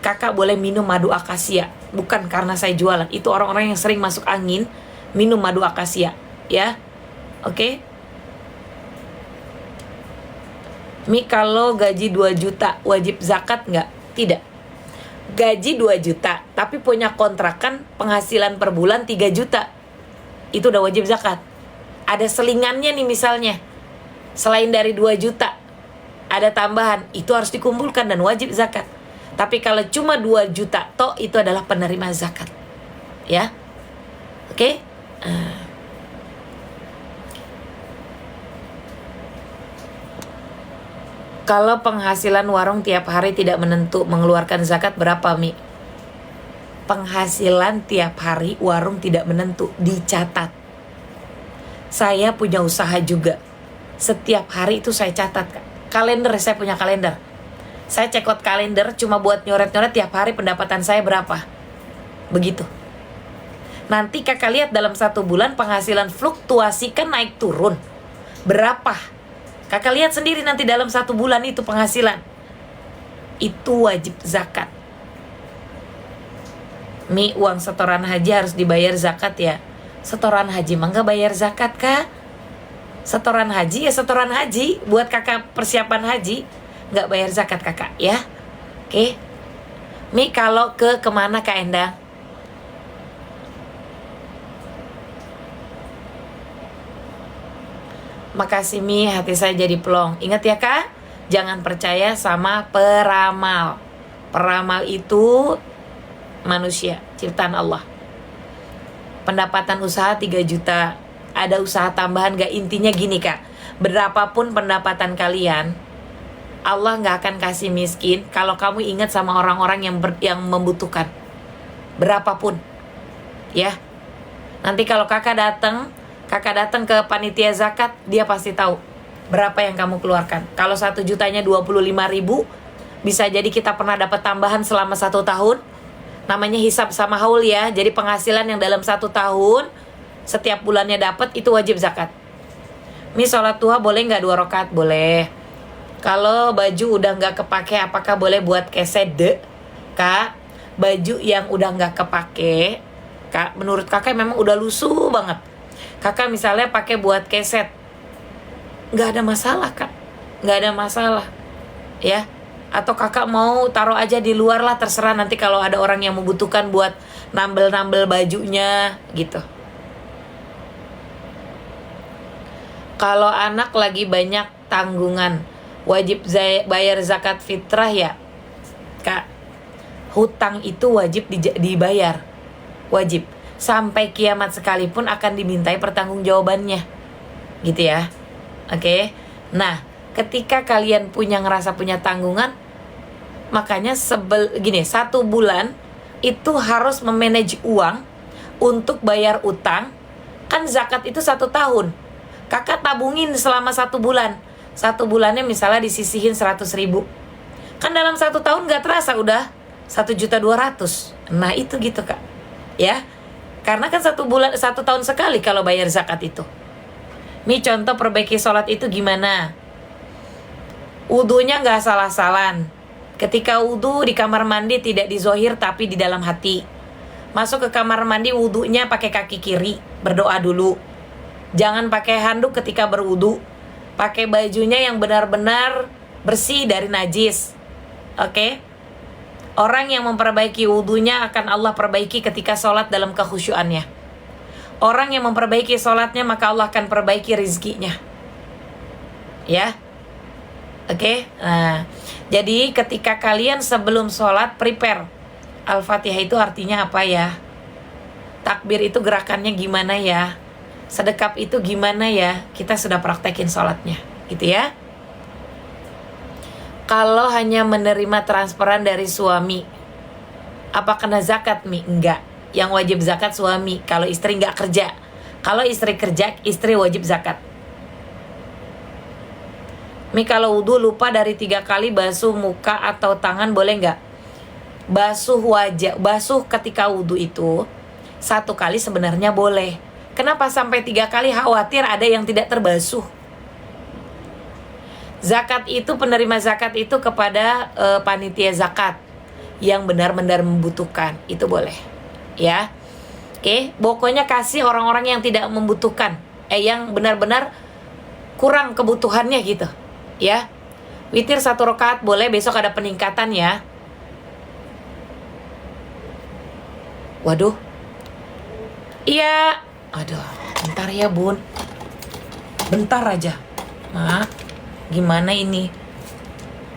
kakak boleh minum madu akasia. Bukan karena saya jualan. Itu orang-orang yang sering masuk angin minum madu akasia, ya. Oke. Mi, kalau gaji 2 juta wajib zakat nggak? Tidak. Gaji 2 juta tapi punya kontrakan penghasilan per bulan 3 juta, itu udah wajib zakat. Ada selingannya nih misalnya, selain dari 2 juta ada tambahan, itu harus dikumpulkan dan wajib zakat. Tapi kalau cuma 2 juta toh, itu adalah penerima zakat, ya. Oke. Kalau penghasilan warung tiap hari tidak menentu, mengeluarkan zakat berapa, Mi? Penghasilan tiap hari warung tidak menentu, dicatat. Saya punya usaha juga. Setiap hari itu saya catat, Kak. Kalender, saya punya kalender. Saya cekot kalender cuma buat nyoret-nyoret tiap hari pendapatan saya berapa. Begitu. Nanti kakak lihat dalam 1 bulan penghasilan fluktuasi kan naik turun. Berapa? Kakak lihat sendiri nanti dalam 1 bulan itu penghasilan. Itu wajib zakat. Mi, uang setoran haji harus dibayar zakat ya? Setoran haji mah gak bayar zakat, Kak. Setoran haji ya setoran haji. Buat kakak persiapan haji, gak bayar zakat kakak, ya. Oke. Mi, kalau kemana Kak Endang? Makasih Mi, hati saya jadi plong. Ingat ya Kak, jangan percaya sama peramal. Peramal itu manusia, ciptaan Allah. Pendapatan usaha 3 juta, ada usaha tambahan gak? Intinya gini Kak, berapapun pendapatan kalian, Allah gak akan kasih miskin kalau kamu ingat sama orang-orang yang membutuhkan. Berapapun, ya. Nanti kalau kakak datang ke panitia zakat, dia pasti tahu berapa yang kamu keluarkan. Kalau 1 jutanya 25.000, bisa jadi kita pernah dapat tambahan selama 1 tahun. Namanya hisab sama haul ya. Jadi penghasilan yang dalam 1 tahun setiap bulannya dapat, itu wajib zakat. Mi, sholat duha boleh nggak 2 rakaat? Boleh. Kalau baju udah nggak kepake, apakah boleh buat kesede? Kak, baju yang udah nggak kepake, Kak, menurut kakak memang udah lusuh banget, kakak misalnya pakai buat keset, nggak ada masalah Kak, nggak ada masalah, ya. Atau kakak mau taruh aja di luar lah, terserah. Nanti kalau ada orang yang membutuhkan buat nambel-nambel bajunya gitu. Kalau anak lagi banyak tanggungan, wajib bayar zakat fitrah ya Kak. Hutang itu wajib dibayar, wajib. Sampai kiamat sekalipun akan dimintai pertanggungjawabannya, gitu ya. Oke. Nah, ketika kalian ngerasa punya tanggungan, makanya 1 bulan itu harus memanage uang untuk bayar utang. Kan zakat itu 1 tahun. Kakak tabungin selama 1 bulan. 1 bulannya misalnya disisihin 100.000. Kan dalam 1 tahun gak terasa udah 1.200.000. Nah itu gitu Kak, ya. Karena kan 1 tahun sekali kalau bayar zakat itu. Mi, contoh perbaiki sholat itu gimana? Wudunya gak salah-salan. Ketika wudu di kamar mandi tidak di zohir tapi di dalam hati. Masuk ke kamar mandi, wudunya pakai kaki kiri, berdoa dulu. Jangan pakai handuk ketika berwudu. Pakai bajunya yang benar-benar bersih dari najis. Oke? Orang yang memperbaiki wudunya akan Allah perbaiki ketika sholat dalam kekhusyuannya. Orang yang memperbaiki sholatnya, maka Allah akan perbaiki rizkinya, ya. Oke. Nah, jadi ketika kalian sebelum sholat prepare. Al-Fatihah itu artinya apa ya? Takbir itu gerakannya gimana ya? Sedekap itu gimana ya? Kita sudah praktekin sholatnya, gitu ya. Kalau hanya menerima transferan dari suami, apa kena zakat Mi? Enggak. Yang wajib zakat suami, kalau istri nggak kerja. Kalau istri kerja, istri wajib zakat. Mi, kalau wudu lupa dari 3 kali basuh muka atau tangan boleh nggak? Basuh wajah, basuh ketika wudu itu 1 kali sebenarnya boleh. Kenapa sampai 3 kali? Khawatir ada yang tidak terbasuh. Zakat itu, penerima zakat itu kepada panitia zakat. yang benar-benar membutuhkan. Itu boleh. Ya. Oke, pokoknya kasih orang-orang yang tidak membutuhkan. Yang benar-benar kurang kebutuhannya gitu. Ya. Witir 1 rakaat boleh, besok ada peningkatan ya. Waduh. Iya. Aduh, bentar ya bun. Bentar aja. Nah, gimana ini?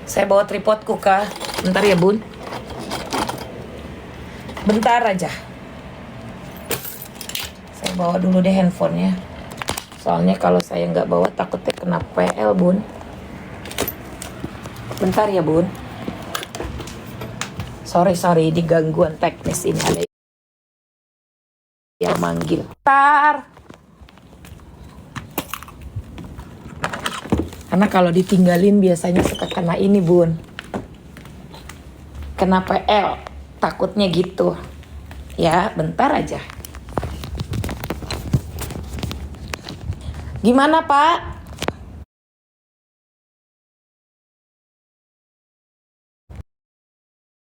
Saya bawa tripodku kah? Bentar ya bun. Bentar aja. Saya bawa dulu deh handphonenya. Soalnya kalau saya nggak bawa takutnya kena PL bun. Bentar ya bun. Sorry di gangguan teknis ini ada yang manggil. Bentar. Karena kalau ditinggalin biasanya suka kena ini bun. Kena PL. Takutnya gitu. Ya bentar aja. Gimana Pak?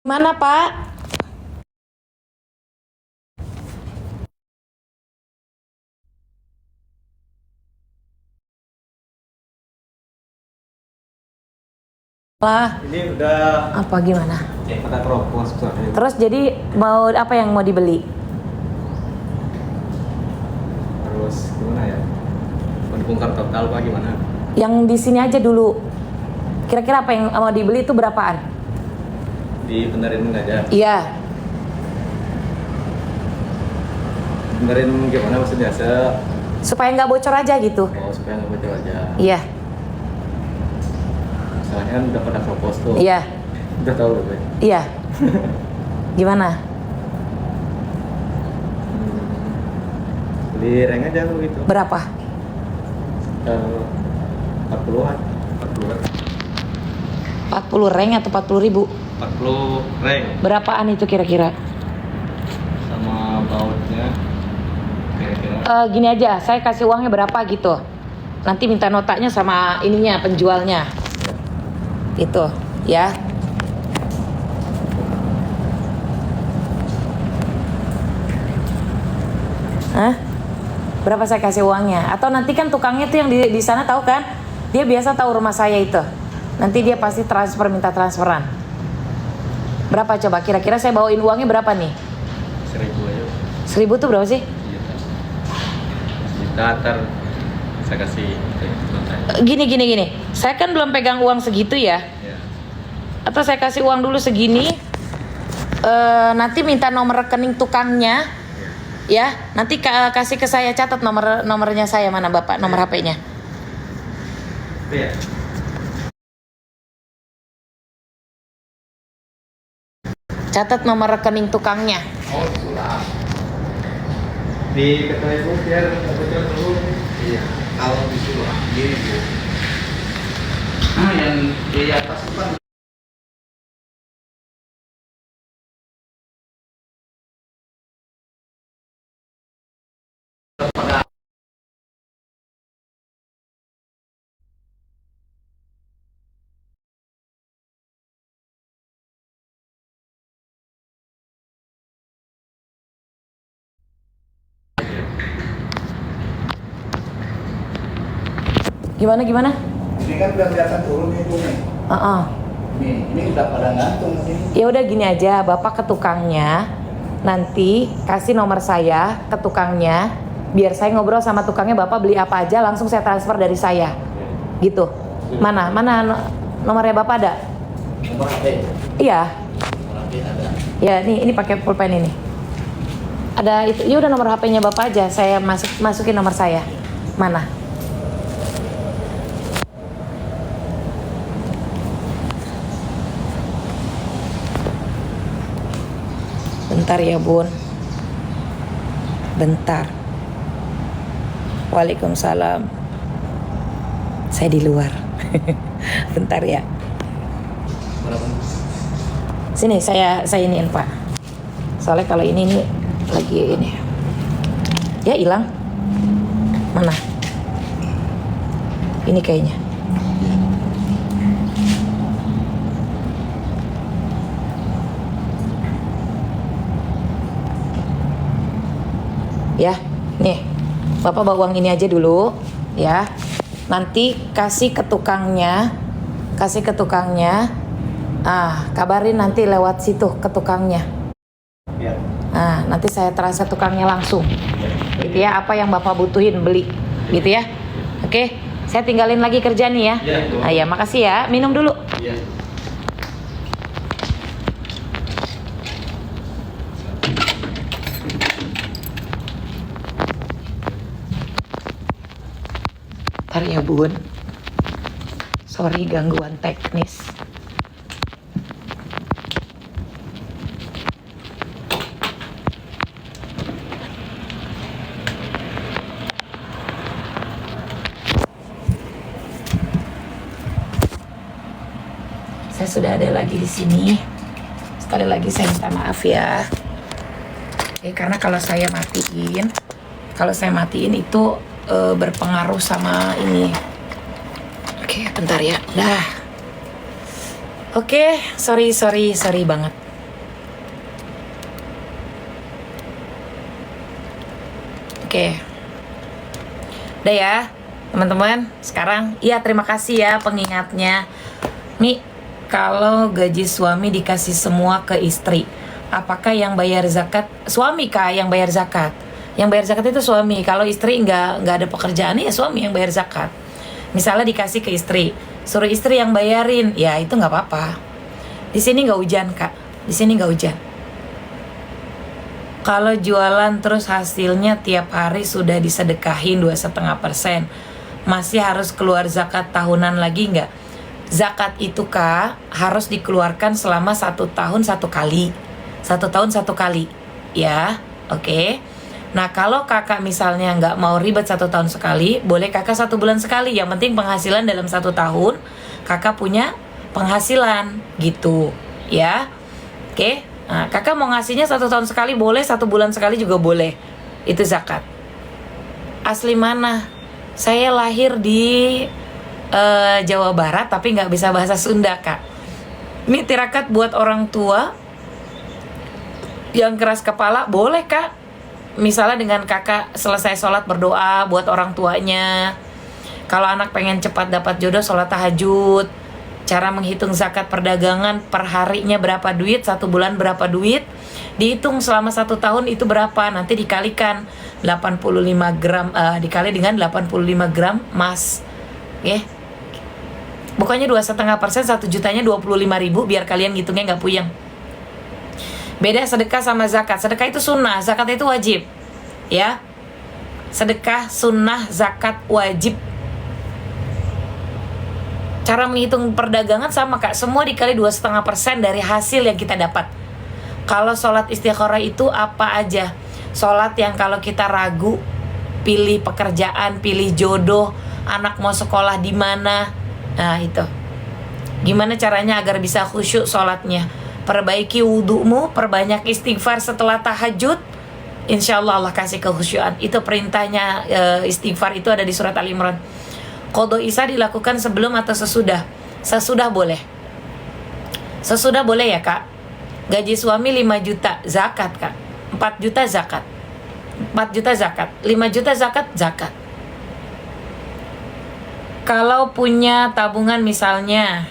Gimana Pak? Lah, Ini udah apa gimana? ada propos. Terus jadi mau apa yang mau dibeli? Terus gimana ya? Mau dibongkar total apa gimana? Yang di sini aja dulu. Kira-kira apa yang mau dibeli itu berapaan? Dibenerin aja. Iya. Benerin gimana maksudnya? Supaya nggak bocor aja gitu. Oh, supaya nggak bocor aja. Iya. Soalnya kan udah pada propos tuh. Iya. Udah tahu gue. Iya. Gimana? Beli reng aja kalau gitu. Berapa? 40-an. 40-an. 40 reng atau 40 ribu? 40 reng Berapaan itu kira-kira? sama bautnya kira-kira. Gini aja, saya kasih uangnya berapa gitu. Nanti minta notanya sama ininya, penjualnya. Gitu, ya. Hah? Berapa saya kasih uangnya? Atau nanti kan tukangnya tuh yang di sana tahu kan? Dia biasa tahu rumah saya itu. Nanti dia pasti transfer, minta transferan. Berapa coba? Kira-kira saya bawain uangnya berapa nih? 1000 aja. 1000 tuh berapa sih? Juta ntar saya kasih Gini. Saya kan belum pegang uang segitu ya. ya. Atau saya kasih uang dulu segini. Nanti minta nomor rekening tukangnya. Ya, nanti kasih ke saya, catat nomornya saya, mana Bapak, nomor HP-nya. Iya. Catat nomor rekening tukangnya. Oh, itulah. Di ketua ibu biar betul dulu. Iya. Kalau disuruh gini bu. Yang di atas itu kan. Gimana? Ini kan udah kelihatan turun nih Bu nih. Ini udah pada gantung ini. Ya udah gini aja, Bapak ke tukangnya. Nanti kasih nomor saya ke tukangnya. Biar saya ngobrol sama tukangnya, Bapak beli apa aja langsung saya transfer dari saya. Gitu. Mana nomornya Bapak ada? Nomor HP. Iya. Nomor HP ada. Ya, ini pakai pulpen ini. Ada itu. Ya udah nomor HP-nya Bapak aja, saya masukin nomor saya. Mana? Bentar ya bun. Bentar. Waalaikumsalam. Saya di luar. Bentar ya. Berapa? Sini saya iniin Pak. Soalnya kalau ini lagi ini. Ya hilang. Mana? Ini kayaknya. Ya, nih, Bapak bawa uang ini aja dulu, ya. Nanti kasih ke tukangnya. Kabarin nanti lewat situ ke tukangnya. Ya. Nah, nanti saya transfer tukangnya langsung. Gitu ya, apa yang Bapak butuhin beli, gitu ya. Oke, saya tinggalin lagi kerja nih ya. Ya, makasih ya. Minum dulu. Iya. Ntar ya bun, sorry gangguan teknis. Saya sudah ada lagi di sini. Sekali lagi saya minta maaf ya. Karena kalau saya matiin itu berpengaruh sama ini. Oke, bentar ya. Dah. Oke, sorry banget. Oke. Udah ya, teman-teman. Sekarang, iya terima kasih ya pengingatnya. Mi, kalau gaji suami dikasih semua ke istri, apakah yang bayar zakat suami kah yang bayar zakat? Yang bayar zakat itu suami. Kalau istri nggak ada pekerjaan ya suami yang bayar zakat. Misalnya dikasih ke istri, suruh istri yang bayarin, ya itu nggak apa-apa. Di sini nggak hujan kak, di sini nggak hujan. Kalau jualan terus hasilnya tiap hari sudah disedekahin 2,5%, masih harus keluar zakat tahunan lagi nggak? Zakat itu kak harus dikeluarkan selama 1 tahun 1 kali, 1 tahun 1 kali, ya, oke. Nah kalau kakak misalnya nggak mau ribet 1 tahun sekali, boleh kakak 1 bulan sekali. Yang penting penghasilan dalam 1 tahun kakak punya penghasilan gitu, ya, oke. Nah, kakak mau ngasihnya 1 tahun sekali boleh, 1 bulan sekali juga boleh. Itu zakat. Asli mana? Saya lahir di Jawa Barat tapi nggak bisa bahasa Sunda kak. Ini tirakat buat orang tua yang keras kepala boleh kak. Misalnya dengan kakak selesai sholat berdoa buat orang tuanya. Kalau anak pengen cepat dapat jodoh, sholat tahajud. Cara menghitung zakat perdagangan per harinya berapa duit, 1 bulan berapa duit, dihitung selama 1 tahun itu berapa, nanti dikalikan 85 gram dikali dengan 85 gram emas, ya. Pokoknya 2,5%, 1 jutanya 25.000 biar kalian ngitungnya nggak puyeng. Beda sedekah sama zakat. Sedekah itu sunnah, zakat itu wajib, ya. Sedekah sunnah, zakat wajib. Cara menghitung perdagangan sama kak, semua dikali 2,5% dari hasil yang kita dapat. Kalau sholat istikharah itu apa aja? Sholat yang kalau kita ragu, pilih pekerjaan, pilih jodoh, anak mau sekolah di mana. Nah itu gimana caranya agar bisa khusyuk sholatnya. Perbaiki wudhumu, perbanyak istighfar setelah tahajud, insya Allah Allah kasih kekhusyuan. Itu perintahnya. Istighfar itu ada di surat Al-Imran. Qadha isya dilakukan sebelum atau sesudah? Sesudah boleh. Sesudah boleh ya kak. Gaji suami 5 juta zakat kak, 4 juta zakat, 4 juta zakat, 5 juta zakat. Kalau punya tabungan misalnya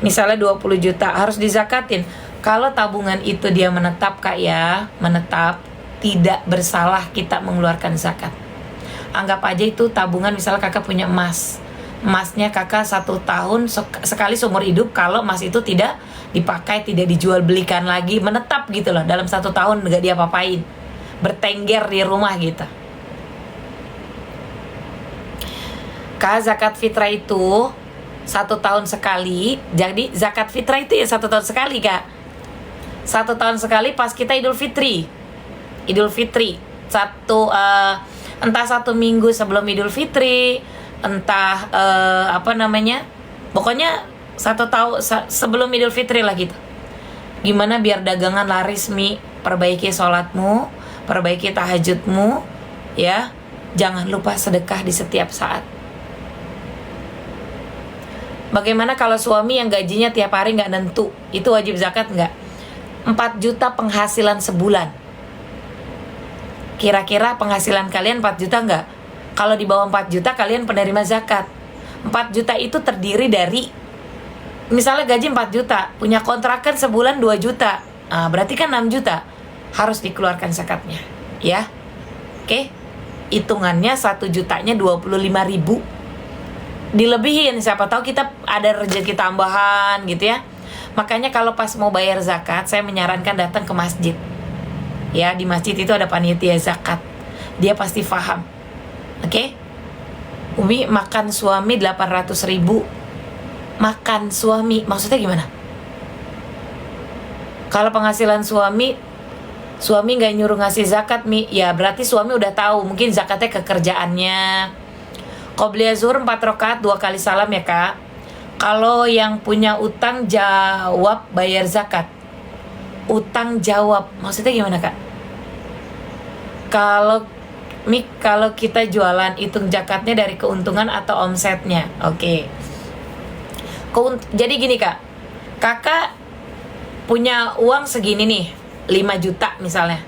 20 juta harus dizakatin. Kalau tabungan itu dia menetap kak ya, menetap, tidak bersalah kita mengeluarkan zakat. Anggap aja itu tabungan, misalnya kakak punya emasnya kakak 1 tahun sekali seumur hidup. Kalau emas itu tidak dipakai, tidak dijual belikan lagi, menetap gitu loh, dalam 1 tahun nggak dia apa-apain, bertengger di rumah gitu. Kak, zakat fitrah itu 1 tahun sekali. Jadi zakat fitrah itu ya 1 tahun sekali kak. 1 tahun sekali pas kita Idul Fitri. Entah 1 minggu sebelum Idul Fitri, entah pokoknya 1 tahun sebelum Idul Fitri lah gitu. Gimana biar dagangan laris mi? Perbaiki sholatmu, perbaiki tahajudmu, ya. Jangan lupa sedekah di setiap saat. Bagaimana kalau suami yang gajinya tiap hari nggak nentu? Itu wajib zakat nggak? 4 juta penghasilan sebulan. Kira-kira penghasilan kalian 4 juta nggak? Kalau di bawah 4 juta kalian penerima zakat. 4 juta itu terdiri dari, misalnya gaji 4 juta, punya kontrakan sebulan 2 juta. Berarti kan 6 juta harus dikeluarkan zakatnya, ya. Oke. Hitungannya 1 jutanya 25.000. Dilebihin, siapa tahu kita ada rezeki tambahan gitu ya. Makanya kalau pas mau bayar zakat, saya menyarankan datang ke masjid. Ya, di masjid itu ada panitia zakat. Dia pasti paham. Oke? Umi makan suami 800.000. Makan suami, maksudnya gimana? Kalau penghasilan suami nggak nyuruh ngasih zakat, Mi, ya berarti suami udah tahu, mungkin zakatnya kekerjaannya. Qobliyah zuhur 4 rakaat 2 kali salam ya, Kak. Kalau yang punya utang jawab bayar zakat. Utang jawab, maksudnya gimana, Kak? Kalau kita jualan, hitung zakatnya dari keuntungan atau omsetnya. Oke. Jadi gini, Kak. Kakak punya uang segini nih, 5 juta misalnya.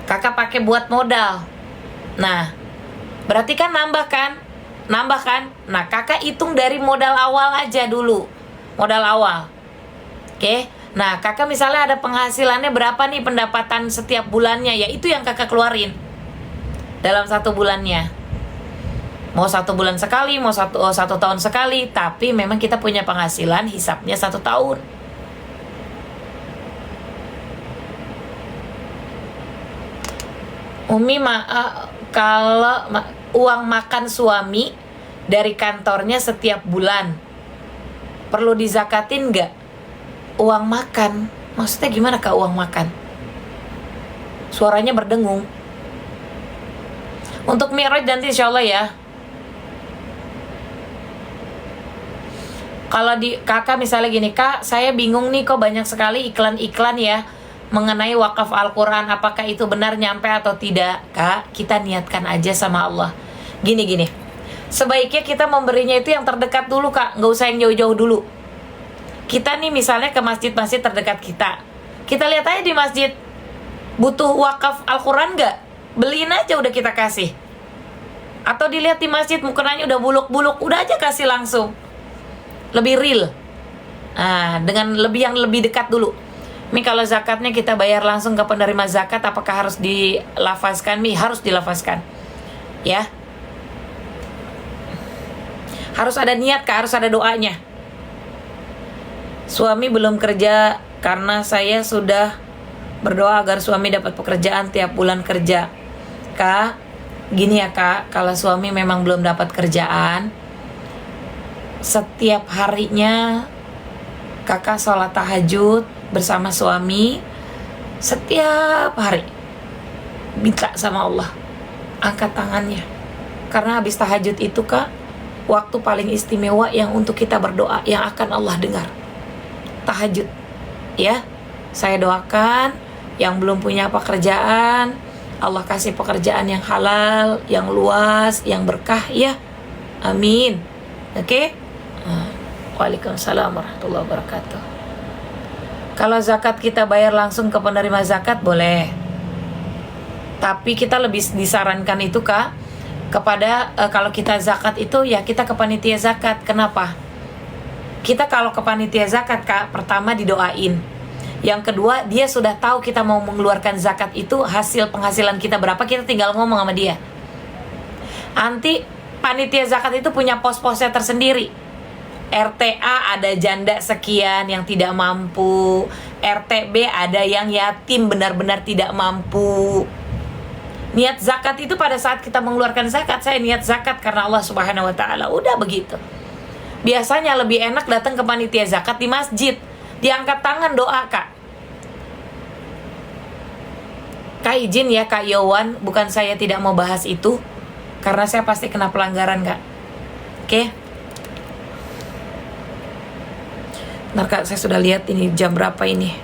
Kakak pakai buat modal. Nah, berarti kan nambah kan? Nah, kakak hitung dari modal awal aja dulu. Modal awal. Oke. Nah, kakak misalnya ada penghasilannya berapa nih, pendapatan setiap bulannya, ya itu yang kakak keluarin dalam 1 bulannya. Mau 1 bulan sekali, mau 1 tahun sekali, tapi memang kita punya penghasilan hisapnya 1 tahun. Umi kalau uang makan suami dari kantornya setiap bulan perlu dizakatin nggak? Uang makan, maksudnya gimana, Kak, uang makan? Suaranya berdengung. Untuk Mi'raj nanti insya Allah ya. Kalau di kakak misalnya gini, Kak, saya bingung nih kok banyak sekali iklan-iklan ya mengenai wakaf Al-Quran, apakah itu benar nyampe atau tidak? Kak, kita niatkan aja sama Allah. Gini, sebaiknya kita memberinya itu yang terdekat dulu, Kak, nggak usah yang jauh-jauh dulu. Kita nih misalnya ke masjid-masjid terdekat kita, kita lihat aja di masjid butuh wakaf Al-Quran nggak? Beliin aja udah kita kasih. Atau dilihat di masjid mukenanya udah buluk-buluk, udah aja kasih langsung. Lebih real. Dengan yang lebih dekat dulu. Mi, kalau zakatnya kita bayar langsung ke penerima zakat, apakah harus dilafazkan? Mi, harus dilafazkan. Ya. Harus ada niat, Kak, harus ada doanya. Suami belum kerja karena saya sudah berdoa agar suami dapat pekerjaan tiap bulan kerja. Kak, gini ya, Kak, kalau suami memang belum dapat kerjaan, setiap harinya kakak sholat tahajud bersama suami. Setiap hari minta sama Allah, angkat tangannya, karena habis tahajud itu, Kak, waktu paling istimewa yang untuk kita berdoa, yang akan Allah dengar. Tahajud, ya. Saya doakan yang belum punya pekerjaan, Allah kasih pekerjaan yang halal, yang luas, yang berkah, ya. Amin. Oke? Waalaikumsalam warahmatullahi wabarakatuh. Kalau zakat kita bayar langsung ke penerima zakat boleh, tapi kita lebih disarankan itu, Kak, kepada kalau kita zakat itu ya kita ke panitia zakat. Kenapa? Kita kalau ke panitia zakat, Kak, pertama didoain. Yang kedua, dia sudah tahu kita mau mengeluarkan zakat itu, hasil penghasilan kita berapa, kita tinggal ngomong sama dia. Nanti panitia zakat itu punya pos-posnya tersendiri. RTA ada janda sekian yang tidak mampu, RTB ada yang yatim benar-benar tidak mampu. Niat zakat itu pada saat kita mengeluarkan zakat, saya niat zakat karena Allah Subhanahu wa taala. Udah begitu. Biasanya lebih enak datang ke panitia zakat di masjid, diangkat tangan doa, Kak. Kak, izin ya, Kak Yowan, bukan saya tidak mau bahas itu, karena saya pasti kena pelanggaran, Kak. Oke? Bentar, Kak, saya sudah lihat ini jam berapa ini.